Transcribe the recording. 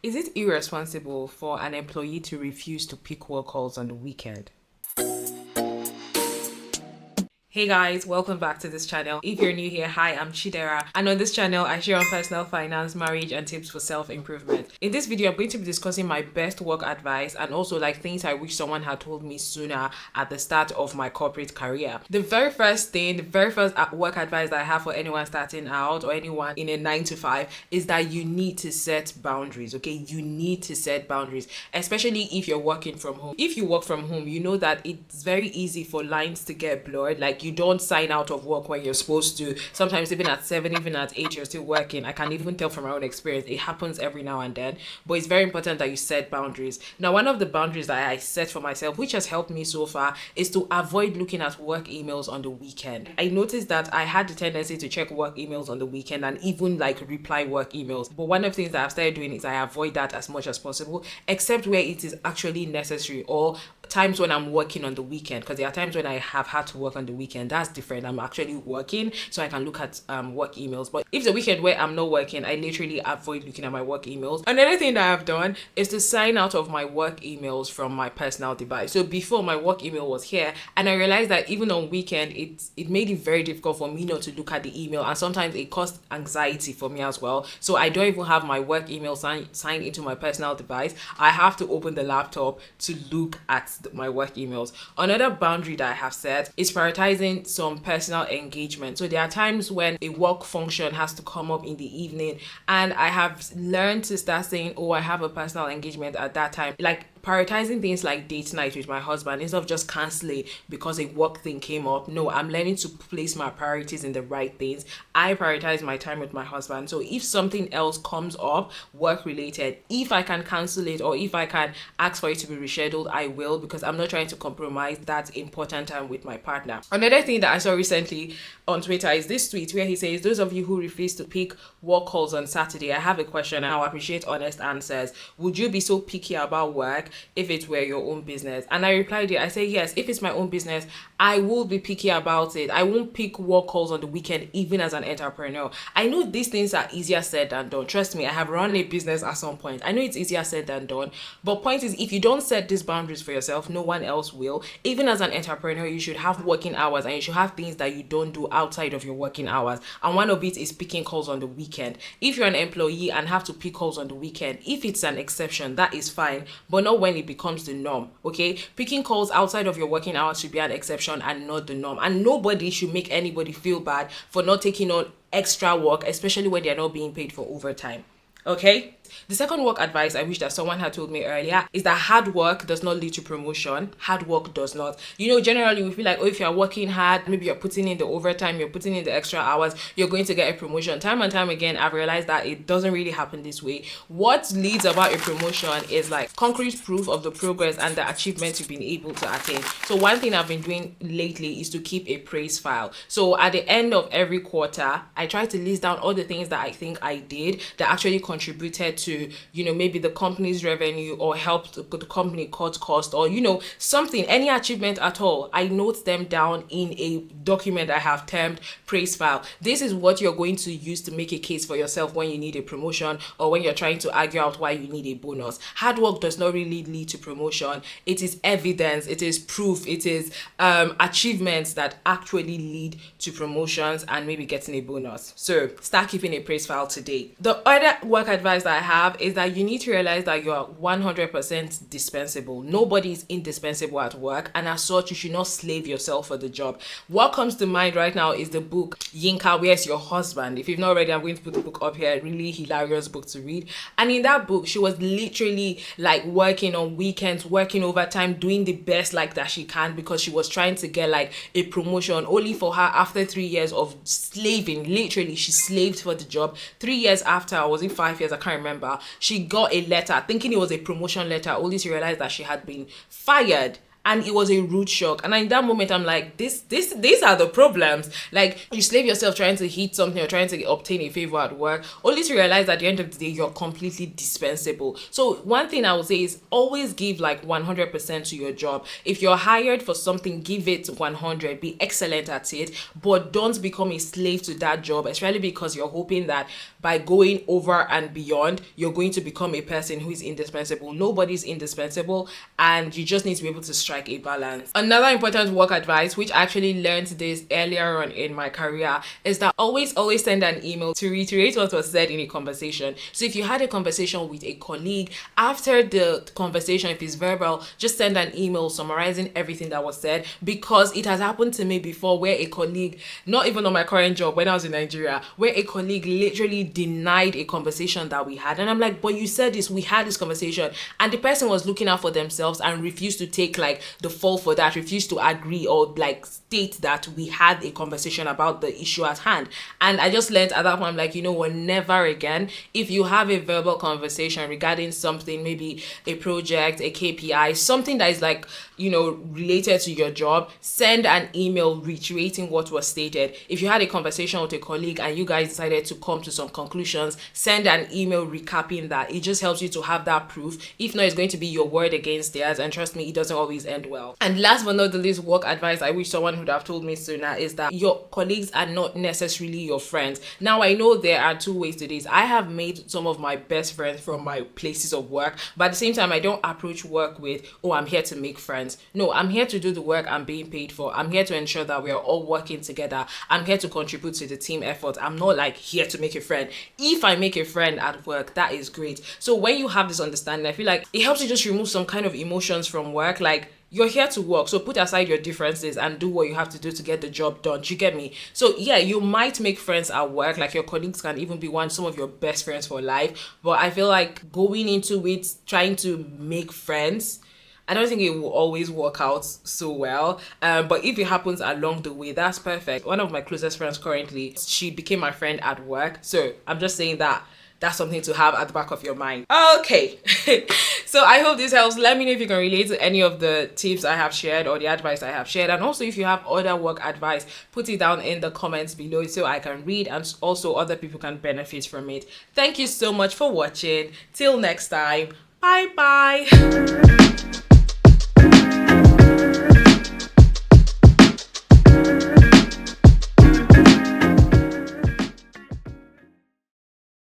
Is it irresponsible for an employee to refuse to pick work calls on the weekend? Hey guys, welcome back to this channel. If you're new here, hi, I'm Chidera, and on this channel I share on personal finance, marriage, and tips for self-improvement. In this video, I'm going to be discussing my best work advice and also like things I wish someone had told me sooner at the start of my corporate career. The very first work advice that I have for anyone starting out or anyone in a 9 to 5 is that you need to set boundaries, okay? You need to set boundaries, especially if you're working from home. If you work from home, you know that it's very easy for lines to get blurred. Like, you don't sign out of work when you're supposed to. Sometimes even at 7, even at 8, you're still working. I can even tell from my own experience. It happens every now and then, but it's very important that you set boundaries. Now, one of the boundaries that I set for myself, which has helped me so far, is to avoid looking at work emails on the weekend. I noticed that I had the tendency to check work emails on the weekend and even like reply work emails. But one of the things that I've started doing is I avoid that as much as possible, except where it is actually necessary or times when I'm working on the weekend, because there are times when I have had to work on the weekend. That's different. I'm actually working, so I can look at work emails. But if the weekend where I'm not working, I literally avoid looking at my work emails. Another thing that I've done is to sign out of my work emails from my personal device. So before, my work email was here, and I realized that even on weekend, it made it very difficult for me not to look at the email, and sometimes it caused anxiety for me as well. So I don't even have my work email signed into my personal device. I have to open the laptop to look at my work emails. Another boundary that I have set is prioritizing some personal engagement. So there are times when a work function has to come up in the evening, and I have learned to start saying, oh, I have a personal engagement at that time. Like, prioritizing things like date night with my husband instead of just canceling because a work thing came up. No, I'm learning to place my priorities in the right things. I prioritize my time with my husband. So if something else comes up, work related, if I can cancel it or if I can ask for it to be rescheduled, I will, because I'm not trying to compromise that important time with my partner. Another thing that I saw recently on Twitter is this tweet where he says, those of you who refuse to pick work calls on Saturday, I have a question and I'll appreciate honest answers. Would you be so picky about work if it were your own business? And I replied it. I say, yes, if it's my own business, I will be picky about it. I won't pick work calls on the weekend, even as an entrepreneur. I know these things are easier said than done. Trust me, I have run a business at some point. I know it's easier said than done. But point is, if you don't set these boundaries for yourself, no one else will. Even as an entrepreneur, you should have working hours and you should have things that you don't do outside of your working hours. And one of it is picking calls on the weekend. If you're an employee and have to pick calls on the weekend, if it's an exception, that is fine, but not when it becomes the norm, okay? Picking calls outside of your working hours should be an exception and not the norm. And nobody should make anybody feel bad for not taking on extra work, especially when they're not being paid for overtime. Okay? The second work advice I wish that someone had told me earlier is that hard work does not lead to promotion. Hard work does not. You know, generally we feel like, oh, if you're working hard, maybe you're putting in the overtime, you're putting in the extra hours, you're going to get a promotion. Time and time again, I've realized that it doesn't really happen this way. What leads about a promotion is like concrete proof of the progress and the achievements you've been able to attain. So one thing I've been doing lately is to keep a praise file. So at the end of every quarter, I try to list down all the things that I think I did that actually contributed to, you know, maybe the company's revenue or helped the company cut cost or, you know, something, any achievement at all. I note them down in a document I have termed praise file. This is what you're going to use to make a case for yourself when you need a promotion or when you're trying to argue out why you need a bonus. Hard work does not really lead to promotion. It is evidence, it is proof, it is achievements that actually lead to promotions and maybe getting a bonus. So start keeping a praise file today. The other work advice that I have is that you need to realize that you're 100% dispensable. Nobody is indispensable at work, and as such, you should not slave yourself for the job. What comes to mind right now is the book Yinka, Where's Your Husband? If you've not read it, I'm going to put the book up here. Really hilarious book to read. And in that book, she was literally like working on weekends, working overtime, doing the best like that she can because she was trying to get like a promotion, only for her after 3 years of slaving. Literally, she slaved for the job. 3 years after, or was it 5 years? I can't remember. She got a letter thinking it was a promotion letter, only to realize that she had been fired and it was a rude shock. And in that moment, I'm like, these are the problems. Like, you slave yourself trying to hit something or trying to obtain a favor at work, only to realize at the end of the day you're completely dispensable. So one thing I would say is always give like 100% to your job. If you're hired for something, give it 100, be excellent at it, but don't become a slave to that job, especially because you're hoping that by going over and beyond, you're going to become a person who is indispensable. Nobody's indispensable, and you just need to be able to strike a balance. Another important work advice, which I actually learned this earlier on in my career, is that always send an email to reiterate what was said in a conversation. So if you had a conversation with a colleague, after the conversation, if it's verbal, just send an email summarizing everything that was said, because it has happened to me before where a colleague, not even on my current job when I was in Nigeria, where a colleague literally denied a conversation that we had. And I'm like, but you said this, we had this conversation. And the person was looking out for themselves and refused to take like the fall for that, refused to agree or like state that we had a conversation about the issue at hand. And I just learned at that point, I'm like, you know what, never again. If you have a verbal conversation regarding something, maybe a project, a KPI, something that is like, you know, related to your job, send an email reiterating what was stated. If you had a conversation with a colleague and you guys decided to come to some conclusions, send an email recapping that. It just helps you to have that proof. If not, it's going to be your word against theirs, and trust me, it doesn't always end well. And last but not the least, work advice I wish someone would have told me sooner is that your colleagues are not necessarily your friends. Now, I know there are two ways to this. I have made some of my best friends from my places of work, but at the same time, I don't approach work with, oh, I'm here to make friends. No, I'm here to do the work I'm being paid for. I'm here to ensure that we are all working together. I'm here to contribute to the team effort. I'm not like here to make a friend. If I make a friend at work, that is great. So when you have this understanding, I feel like it helps you just remove some kind of emotions from work. Like, you're here to work, so put aside your differences and do what you have to do to get the job done. Do you get me? So yeah, you might make friends at work, like your colleagues can even be some of your best friends for life. But I feel like going into it trying to make friends, I don't think it will always work out so well. But if it happens along the way, that's perfect. One of my closest friends currently, she became my friend at work. So I'm just saying that that's something to have at the back of your mind. Okay. So I hope this helps. Let me know if you can relate to any of the tips I have shared or the advice I have shared. And also, if you have other work advice, put it down in the comments below so I can read and also other people can benefit from it. Thank you so much for watching. Till next time. Bye bye.